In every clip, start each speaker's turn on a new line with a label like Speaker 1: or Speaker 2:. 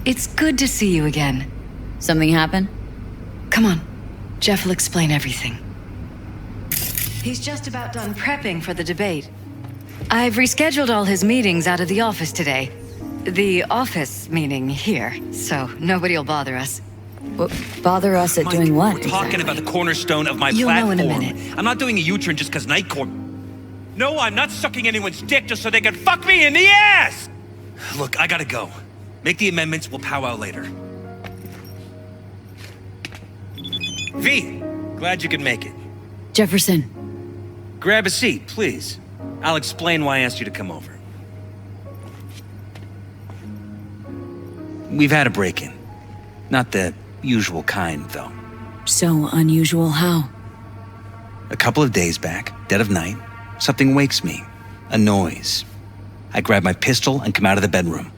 Speaker 1: It's good to see you again.
Speaker 2: Something happened?
Speaker 1: Come on. Jeff will explain everything. He's just about done prepping for the debate. I've rescheduled all his meetings out of the office today. The office meaning here, so nobody'll bother us.
Speaker 2: Well, bother us at doing what?
Speaker 3: We're talking about the cornerstone of my
Speaker 1: You'll
Speaker 3: platform.
Speaker 1: know in a minute.
Speaker 3: I'm not doing a U-turn just because Night Court. No, I'm not sucking anyone's dick just so they can fuck me in the ass! Look, I gotta go. Make the amendments, we'll powwow later. V, glad you could make it.
Speaker 2: Jefferson.
Speaker 3: Grab a seat, please. I'll explain why I asked you to come over. We've had a break-in. Not the usual kind, though.
Speaker 2: So unusual how?
Speaker 3: A couple of days back, dead of night, something wakes me. A noise. I grab my pistol and come out of the bedroom.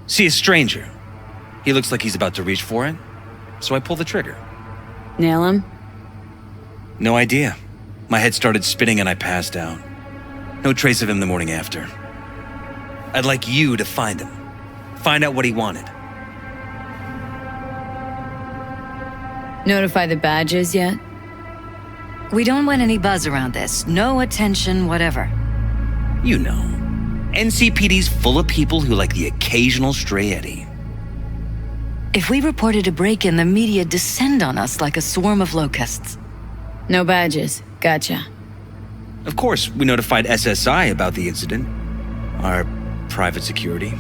Speaker 3: See a stranger. He looks like he's about to reach for it, so I pull the trigger.
Speaker 2: Nail him?
Speaker 3: No idea. My head started spinning and I passed out. No trace of him the morning after. I'd like you to find him. Find out what he wanted.
Speaker 2: Notify the badges yet?
Speaker 1: We don't want any buzz around this. No attention, whatever.
Speaker 3: You know. NCPD's full of people who like the occasional stray eddy.
Speaker 1: If we reported a break-in, the media descend on us like a swarm of locusts.
Speaker 2: No badges. Gotcha.
Speaker 3: Of course, we notified SSI about the incident. Our private security.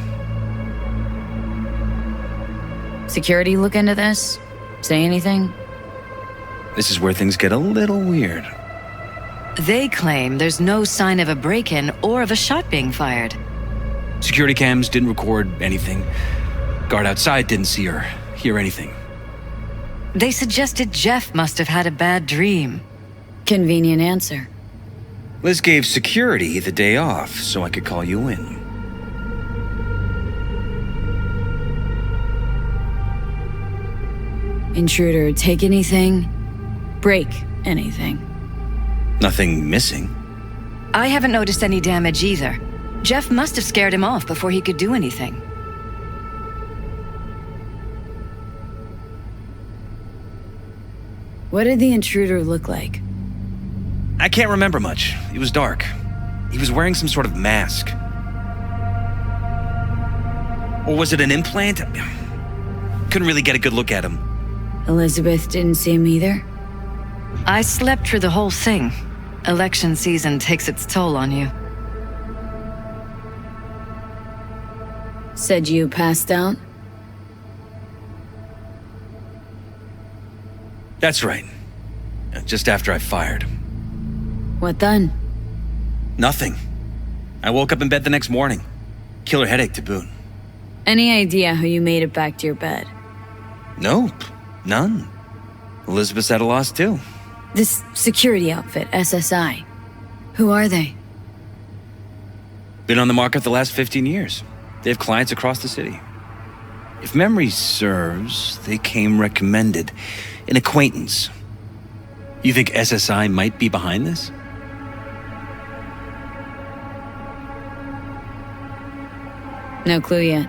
Speaker 2: Security look into this? Say anything?
Speaker 3: This is where things get a little weird.
Speaker 1: They claim there's no sign of a break-in or of a shot being fired.
Speaker 3: Security cams didn't record anything. Guard outside didn't see or hear anything.
Speaker 1: They suggested Jeff must have had a bad dream.
Speaker 2: Convenient answer.
Speaker 3: Liz gave security the day off so I could call you in.
Speaker 2: Intruder, take anything? Break anything?
Speaker 3: Nothing missing.
Speaker 1: I haven't noticed any damage either. Jeff must have scared him off before he could do anything.
Speaker 2: What did the intruder look like?
Speaker 3: I can't remember much. It was dark. He was wearing some sort of mask. Or was it an implant? Couldn't really get a good look at him.
Speaker 2: Elizabeth didn't see him either?
Speaker 1: I slept through the whole thing. Election season takes its toll on you.
Speaker 2: Said you passed out?
Speaker 3: That's right. Just after I fired.
Speaker 2: What then?
Speaker 3: Nothing. I woke up in bed the next morning. Killer headache to boot.
Speaker 2: Any idea how you made it back to your bed?
Speaker 3: Nope. None. Elizabeth's at a loss too.
Speaker 2: This security outfit, SSI. Who are they?
Speaker 3: Been on the market the last 15 years. They have clients across the city. If memory serves, they came recommended. An acquaintance. You think SSI might be behind this?
Speaker 2: No clue yet.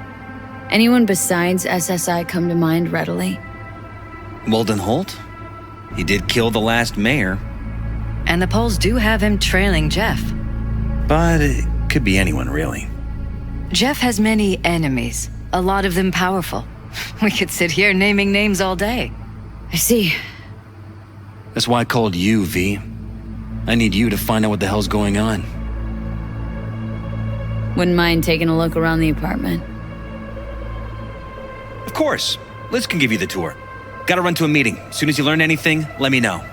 Speaker 2: Anyone besides SSI come to mind readily?
Speaker 3: Weldon Holt? He did kill the last mayor.
Speaker 1: And the polls do have him trailing Jeff.
Speaker 3: But it could be anyone, really.
Speaker 1: Jeff has many enemies, a lot of them powerful. We could sit here naming names all day.
Speaker 2: I see.
Speaker 3: That's why I called you, V. I need you to find out what the hell's going on.
Speaker 2: Wouldn't mind taking a look around the apartment.
Speaker 3: Of course. Liz can give you the tour. Gotta run to a meeting. As soon as you learn anything, let me know.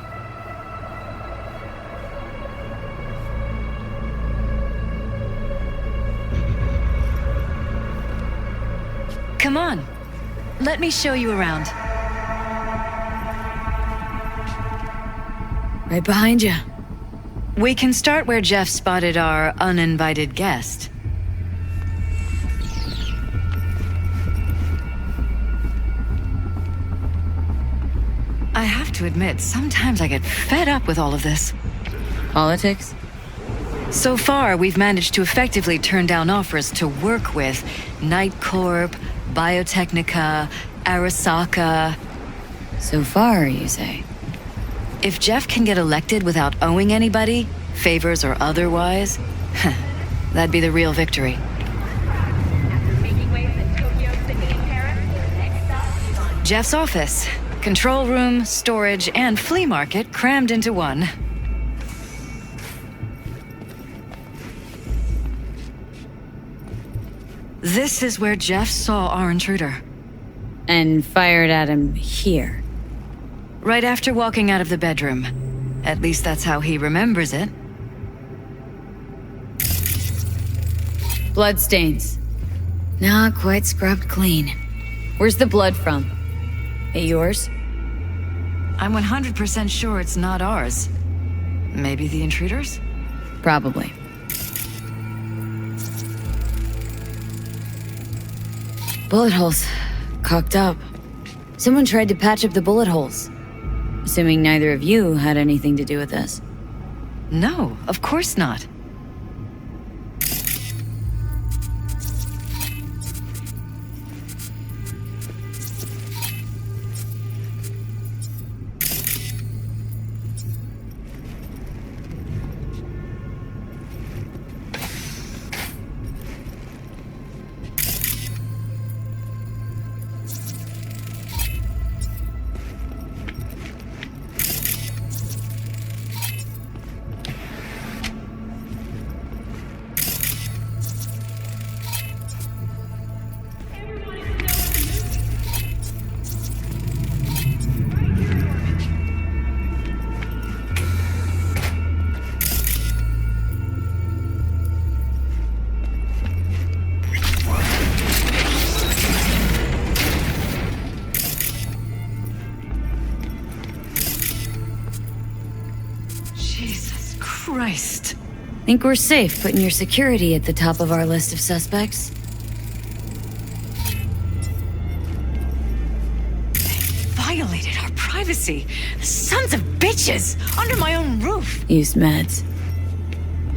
Speaker 1: Come on. Let me show you around.
Speaker 2: Right behind you.
Speaker 1: We can start where Jeff spotted our uninvited guest. I have to admit, sometimes I get fed up with all of this.
Speaker 2: Politics?
Speaker 1: So far, we've managed to effectively turn down offers to work with Night Corp, Biotechnica, Arasaka.
Speaker 2: So far, you say?
Speaker 1: If Jeff can get elected without owing anybody, favors or otherwise, that'd be the real victory. Jeff's office. Control room, storage, and flea market crammed into one. This is where Jeff saw our intruder.
Speaker 2: And fired at him here.
Speaker 1: Right after walking out of the bedroom. At least that's how he remembers it.
Speaker 2: Bloodstains. Not quite scrubbed clean. Where's the blood from? It yours?
Speaker 1: I'm 100% sure it's not ours. Maybe the intruder's?
Speaker 2: Probably. Bullet holes. Cocked up. Someone tried to patch up the bullet holes. Assuming neither of you had anything to do with this.
Speaker 1: No, of course not. Christ.
Speaker 2: Think we're safe putting your security at the top of our list of suspects?
Speaker 1: Violated our privacy. Sons of bitches! Under my own roof!
Speaker 2: Used meds.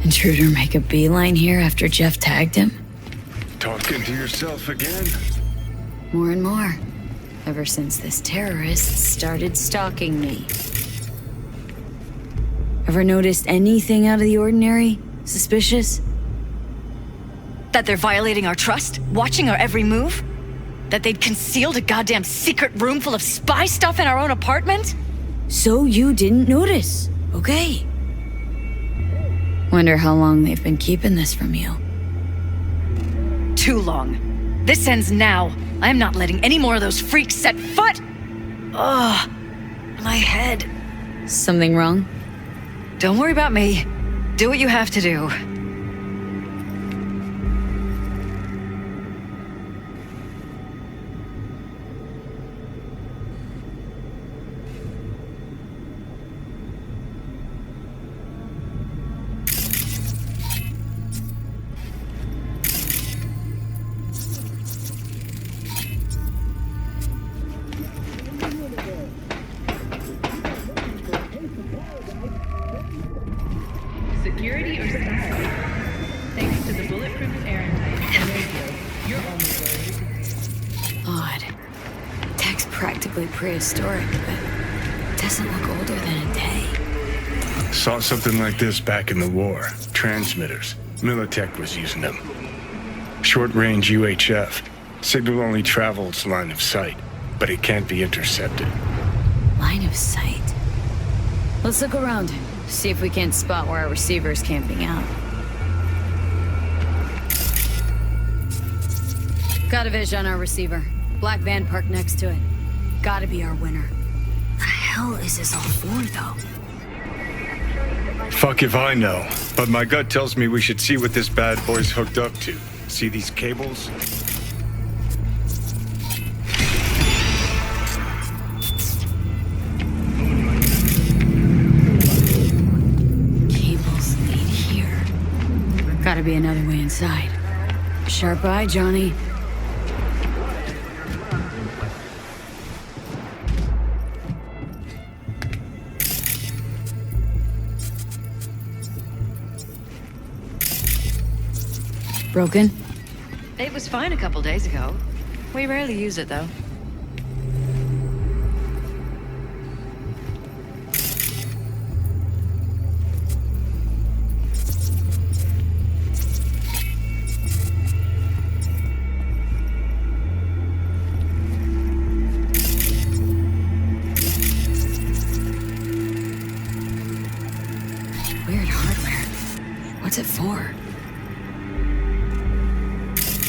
Speaker 2: Intruder make a beeline here after Jeff tagged him?
Speaker 4: Talking to yourself again?
Speaker 2: More and more. Ever since this terrorist started stalking me. Ever noticed anything out of the ordinary? Suspicious?
Speaker 1: That they're violating our trust? Watching our every move? That they'd concealed a goddamn secret room full of spy stuff in our own apartment?
Speaker 2: So you didn't notice, okay? Wonder how long they've been keeping this from you.
Speaker 1: Too long. This ends now. I'm not letting any more of those freaks set foot! Ugh. My head.
Speaker 2: Something wrong?
Speaker 1: Don't worry about me. Do what you have to do.
Speaker 5: Security or society? Thanks to the bulletproof airtight radio, you're only worried.
Speaker 2: Odd. Tech's practically prehistoric, but doesn't look older than a day.
Speaker 4: Saw something like this back in the war. Transmitters. Militech was using them. Short-range UHF. Signal only travels line of sight, but it can't be intercepted.
Speaker 2: Line of sight. Let's look around. See if we can't spot where our receiver's camping out. Got a vision on our receiver. Black van parked next to it. Gotta be our winner. The hell is this all for, though?
Speaker 4: Fuck if I know, but my gut tells me we should see what this bad boy's hooked up to. See these cables?
Speaker 2: Cables lead here. Gotta be another way inside. Sharp eye, Johnny. Broken?
Speaker 1: It was fine a couple days ago. We rarely use it, though.
Speaker 2: Weird hardware. What's it for?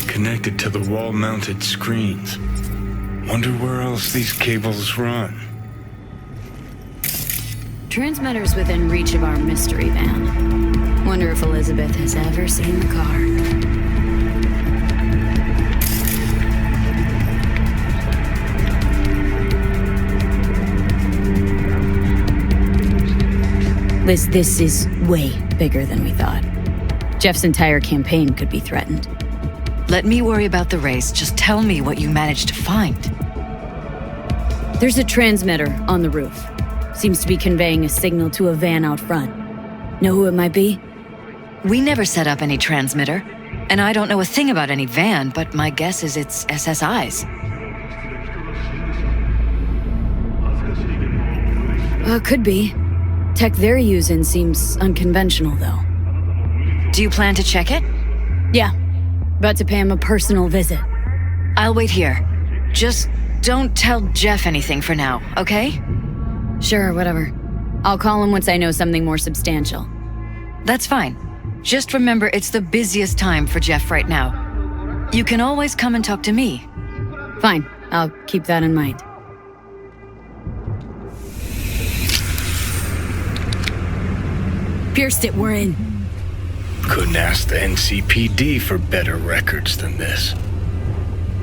Speaker 4: Connected to the wall-mounted screens. Wonder where else these cables run.
Speaker 2: Transmitter's within reach of our mystery van. Wonder if Elizabeth has ever seen the car. Liz, this is way bigger than we thought. Jeff's entire campaign could be threatened.
Speaker 1: Let me worry about the race. Just tell me what you managed to find.
Speaker 2: There's a transmitter on the roof. Seems to be conveying a signal to a van out front. Know who it might be?
Speaker 1: We never set up any transmitter, and I don't know a thing about any van, but my guess is it's SSI's.
Speaker 2: Could be. Tech they're using seems unconventional, though.
Speaker 1: Do you plan to check it?
Speaker 2: Yeah. About to pay him a personal visit.
Speaker 1: I'll wait here. Just don't tell Jeff anything for now, okay?
Speaker 2: Sure, whatever. I'll call him once I know something more substantial.
Speaker 1: That's fine. Just remember it's the busiest time for Jeff right now. You can always come and talk to me.
Speaker 2: Fine, I'll keep that in mind. Pierced it, we're in.
Speaker 4: Couldn't ask the NCPD for better records than this.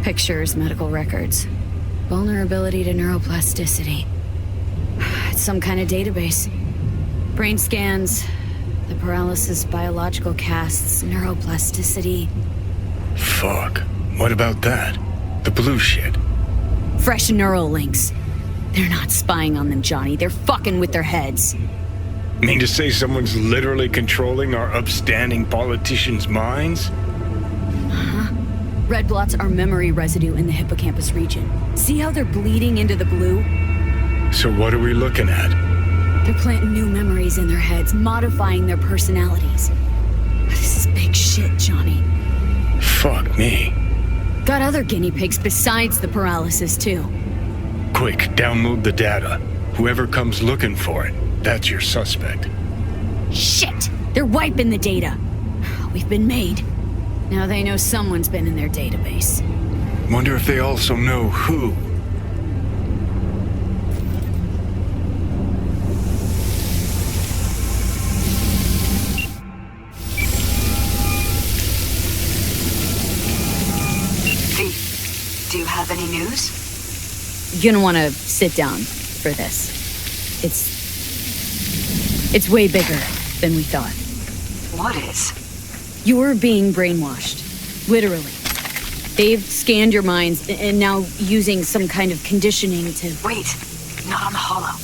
Speaker 2: Pictures, medical records. Vulnerability to neuroplasticity. It's some kind of database. Brain scans, the paralysis, biological casts, neuroplasticity.
Speaker 4: Fuck. What about that? The blue shit.
Speaker 2: Fresh neural links. They're not spying on them, Johnny. They're fucking with their heads.
Speaker 4: Mean to say someone's literally controlling our upstanding politicians' minds?
Speaker 2: Red blots are memory residue in the hippocampus region. See how they're bleeding into the blue?
Speaker 4: So what are we looking at?
Speaker 2: They're planting new memories in their heads, modifying their personalities. This is big shit, Johnny.
Speaker 4: Fuck me.
Speaker 2: Got other guinea pigs besides the paralysis, too.
Speaker 4: Quick, download the data. Whoever comes looking for it, that's your suspect.
Speaker 2: Shit! They're wiping the data. We've been made. Now they know someone's been in their database.
Speaker 4: Wonder if they also know who.
Speaker 1: Do you have any news?
Speaker 2: You're gonna want to sit down for this. It's way bigger than we thought.
Speaker 1: What is?
Speaker 2: You're being brainwashed. Literally. They've scanned your minds and now using some kind of conditioning to...
Speaker 1: Wait, not on the holo.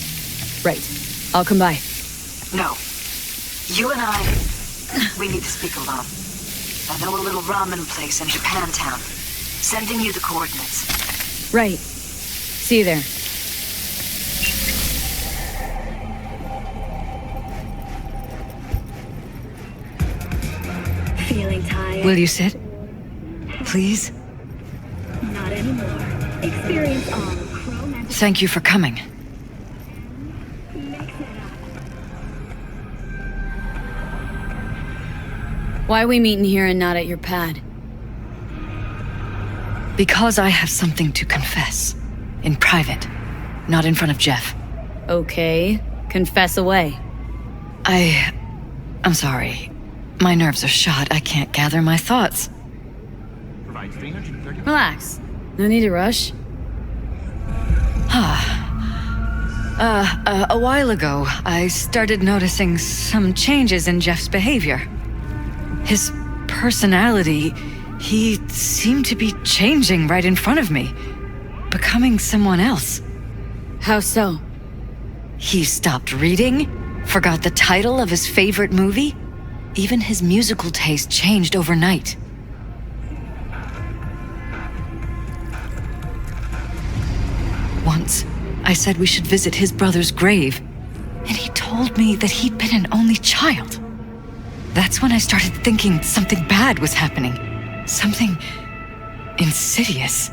Speaker 2: Right. I'll come by.
Speaker 1: No. You and I, we need to speak alone. I know a little ramen place in Japantown. Sending you the coordinates.
Speaker 2: Right. See you there.
Speaker 6: Feeling tired?
Speaker 1: Will you sit? Please?
Speaker 6: Not anymore. Experience all chromatic.
Speaker 1: Thank you for coming.
Speaker 2: Why are we meeting here and not at your pad?
Speaker 1: Because I have something to confess. In private. Not in front of Jeff.
Speaker 2: Okay. Confess away.
Speaker 1: I'm sorry. My nerves are shot. I can't gather my thoughts.
Speaker 2: Relax. No need to rush.
Speaker 1: A while ago, I started noticing some changes in Jeff's behavior. His personality, he seemed to be changing right in front of me. Becoming someone else.
Speaker 2: How so?
Speaker 1: He stopped reading, forgot the title of his favorite movie. Even his musical taste changed overnight. Once, I said we should visit his brother's grave, and he told me that he'd been an only child. That's when I started thinking something bad was happening. Something insidious.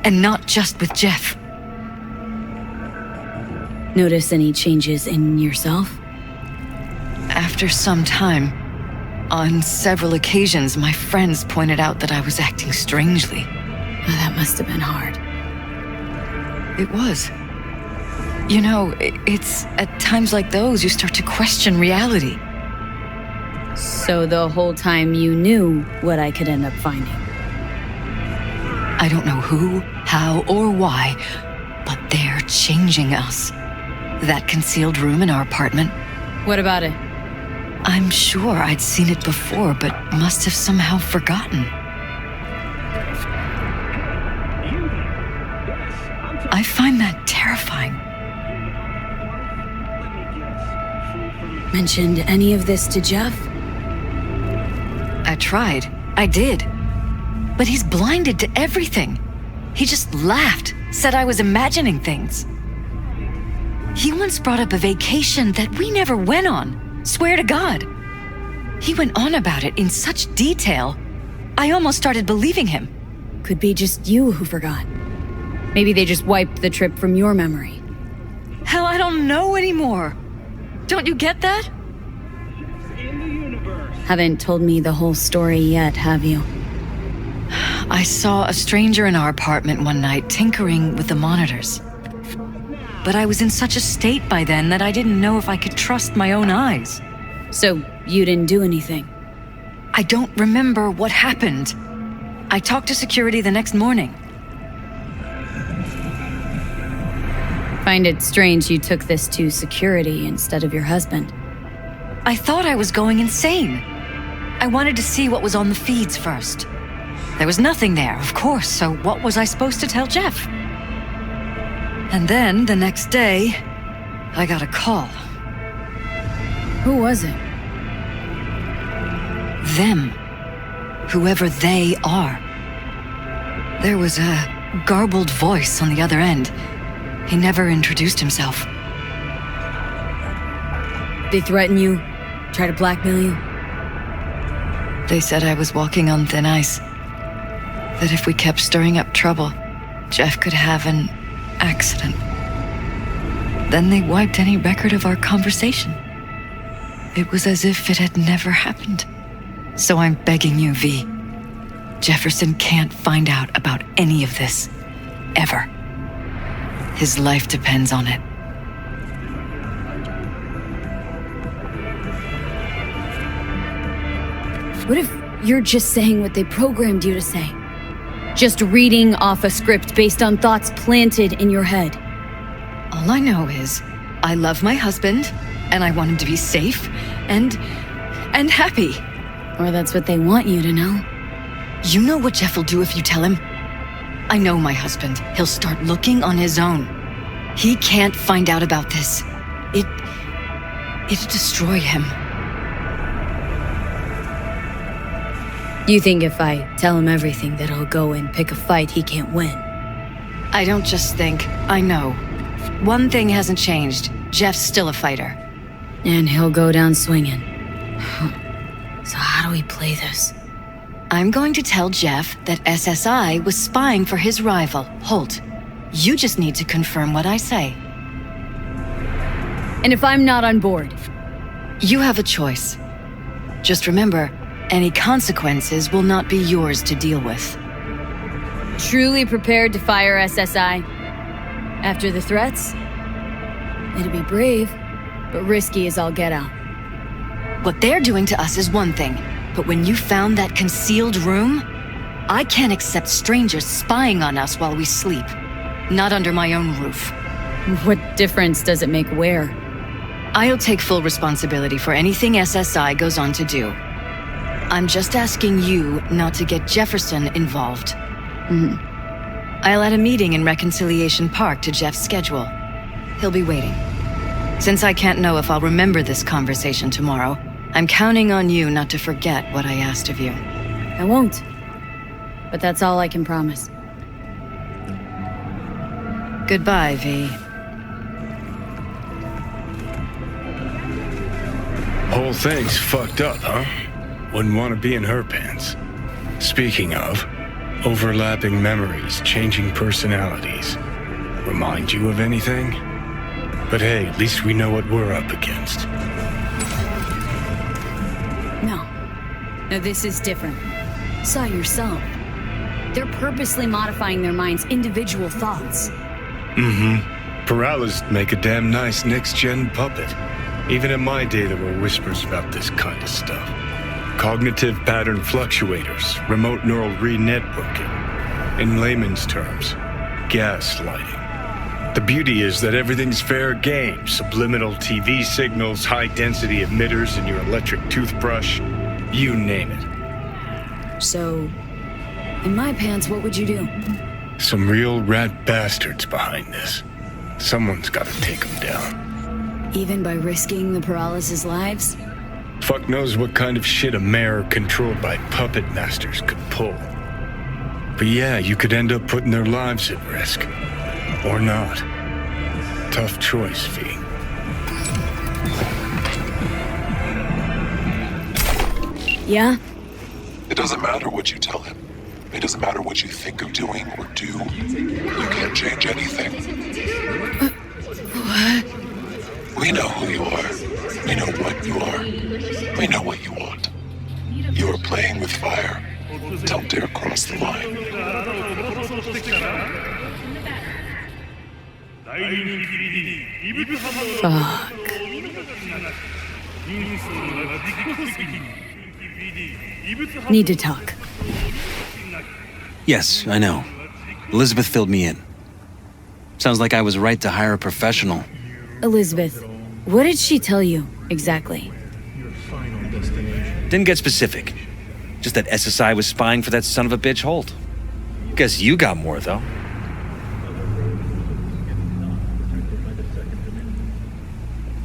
Speaker 1: And not just with Jeff.
Speaker 2: Notice any changes in yourself?
Speaker 1: After some time, on several occasions, my friends pointed out that I was acting strangely.
Speaker 2: Oh, that must have been hard.
Speaker 1: It was. You know, it's at times like those you start to question reality.
Speaker 2: So the whole time you knew what I could end up finding?
Speaker 1: I don't know who, how, or why, but they're changing us. That concealed room in our apartment,
Speaker 2: What about it?
Speaker 1: I'm sure I'd seen it before, but must have somehow forgotten. I find that terrifying.
Speaker 2: Mentioned any of this to Jeff?
Speaker 1: I tried. I did. But he's blinded to everything. He just laughed, said I was imagining things. He once brought up a vacation that we never went on. Swear to God. He went on about it in such detail. I almost started believing him.
Speaker 2: Could be just you who forgot. Maybe they just wiped the trip from your memory.
Speaker 1: Hell, I don't know anymore. Don't you get that?
Speaker 2: Haven't told me the whole story yet, have you?
Speaker 1: I saw a stranger in our apartment one night tinkering with the monitors. But I was in such a state by then that I didn't know if I could trust my own eyes.
Speaker 2: So you didn't do anything?
Speaker 1: I don't remember what happened. I talked to security the next morning.
Speaker 2: Find it strange you took this to security instead of your husband.
Speaker 1: I thought I was going insane. I wanted to see what was on the feeds first. There was nothing there, of course, so what was I supposed to tell Jeff? And then, the next day, I got a call.
Speaker 2: Who was it?
Speaker 1: Them. Whoever they are. There was a garbled voice on the other end. He never introduced himself.
Speaker 2: They threaten you? Try to blackmail you?
Speaker 1: They said I was walking on thin ice. That if we kept stirring up trouble, Jeff could have an accident. Then they wiped any record of our conversation. It was as if it had never happened. So I'm begging you, V. Jefferson can't find out about any of this. Ever. His life depends on it.
Speaker 2: What if you're just saying what they programmed you to say? Just reading off a script based on thoughts planted in your head.
Speaker 1: All I know is, I love my husband, and I want him to be safe, and happy.
Speaker 2: Or that's what they want you to know.
Speaker 1: You know what Jeff will do if you tell him? I know my husband. He'll start looking on his own. He can't find out about this. It'd destroy him.
Speaker 2: You think if I tell him everything that he'll go and pick a fight he can't win?
Speaker 1: I don't just think, I know. One thing hasn't changed. Jeff's still a fighter.
Speaker 2: And he'll go down swinging. So how do we play this?
Speaker 1: I'm going to tell Jeff that SSI was spying for his rival, Holt. You just need to confirm what I say.
Speaker 2: And if I'm not on board?
Speaker 1: You have a choice. Just remember, any consequences will not be yours to deal with.
Speaker 2: Truly prepared to fire SSI? After the threats? It'd be brave, but risky as all get out.
Speaker 1: What they're doing to us is one thing, but when you found that concealed room, I can't accept strangers spying on us while we sleep. Not under my own roof.
Speaker 2: What difference does it make where?
Speaker 1: I'll take full responsibility for anything SSI goes on to do. I'm just asking you not to get Jefferson involved. I'll add a meeting in Reconciliation Park to Jeff's schedule. He'll be waiting. Since I can't know if I'll remember this conversation tomorrow, I'm counting on you not to forget what I asked of you.
Speaker 2: I won't. But that's all I can promise.
Speaker 1: Goodbye, V.
Speaker 4: Whole thing's fucked up, huh? Wouldn't want to be in her pants. Speaking of, overlapping memories, changing personalities. Remind you of anything? But hey, at least we know what we're up against.
Speaker 2: No. No, this is different. Saw yourself. They're purposely modifying their mind's individual thoughts.
Speaker 4: Paralysis make a damn nice next-gen puppet. Even in my day, there were whispers about this kind of stuff. Cognitive pattern fluctuators, remote neural re-networking. In layman's terms, gaslighting. The beauty is that everything's fair game. Subliminal TV signals, high-density emitters in your electric toothbrush. You name it.
Speaker 2: So, in my pants, what would you do?
Speaker 4: Some real rat bastards behind this. Someone's gotta take them down.
Speaker 2: Even by risking the paralysis lives?
Speaker 4: Fuck knows what kind of shit a mayor controlled by puppet masters could pull. But yeah, you could end up putting their lives at risk. Or not. Tough choice, V.
Speaker 2: Yeah?
Speaker 7: It doesn't matter what you tell him. It doesn't matter what you think of doing or do. You can't change anything.
Speaker 2: What?
Speaker 7: We know who you are. We know what you are. We know what you want. You are playing with fire. Don't dare cross the line.
Speaker 2: Fuck. Need to talk.
Speaker 3: Yes, I know. Elizabeth filled me in. Sounds like I was right to hire a professional.
Speaker 2: Elizabeth, what did she tell you, exactly?
Speaker 3: Didn't get specific. Just that SSI was spying for that son of a bitch Holt. Guess you got more, though.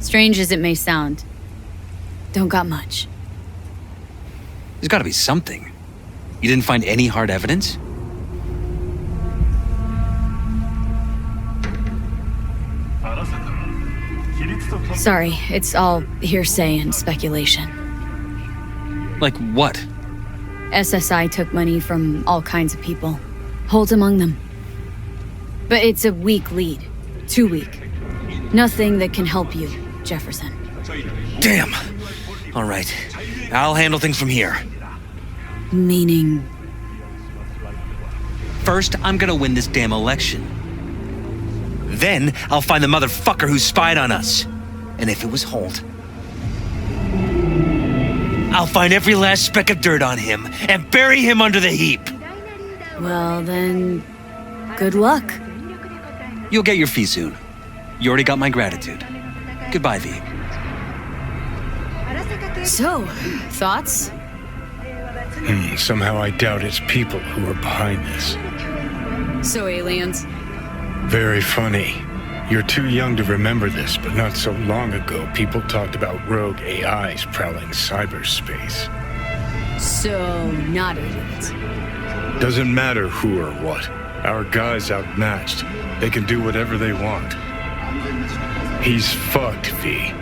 Speaker 2: Strange as it may sound, don't got much.
Speaker 3: There's gotta be something. You didn't find any hard evidence?
Speaker 2: Sorry, it's all hearsay and speculation.
Speaker 3: Like what?
Speaker 2: SSI took money from all kinds of people, Holt among them. But it's a weak lead. Too weak. Nothing that can help you, Jefferson.
Speaker 3: Damn! All right. I'll handle things from here.
Speaker 2: Meaning...
Speaker 3: First, I'm gonna win this damn election. Then, I'll find the motherfucker who spied on us. And if it was Holt, I'll find every last speck of dirt on him and bury him under the heap.
Speaker 2: Well then... good luck.
Speaker 3: You'll get your fee soon. You already got my gratitude. Goodbye, V.
Speaker 2: So, thoughts?
Speaker 4: Somehow I doubt it's people who are behind this.
Speaker 2: So aliens?
Speaker 4: Very funny. You're too young to remember this, but not so long ago, people talked about rogue AIs prowling cyberspace.
Speaker 2: So, not aliens.
Speaker 4: Doesn't matter who or what. Our guy's outmatched. They can do whatever they want. He's fucked, V.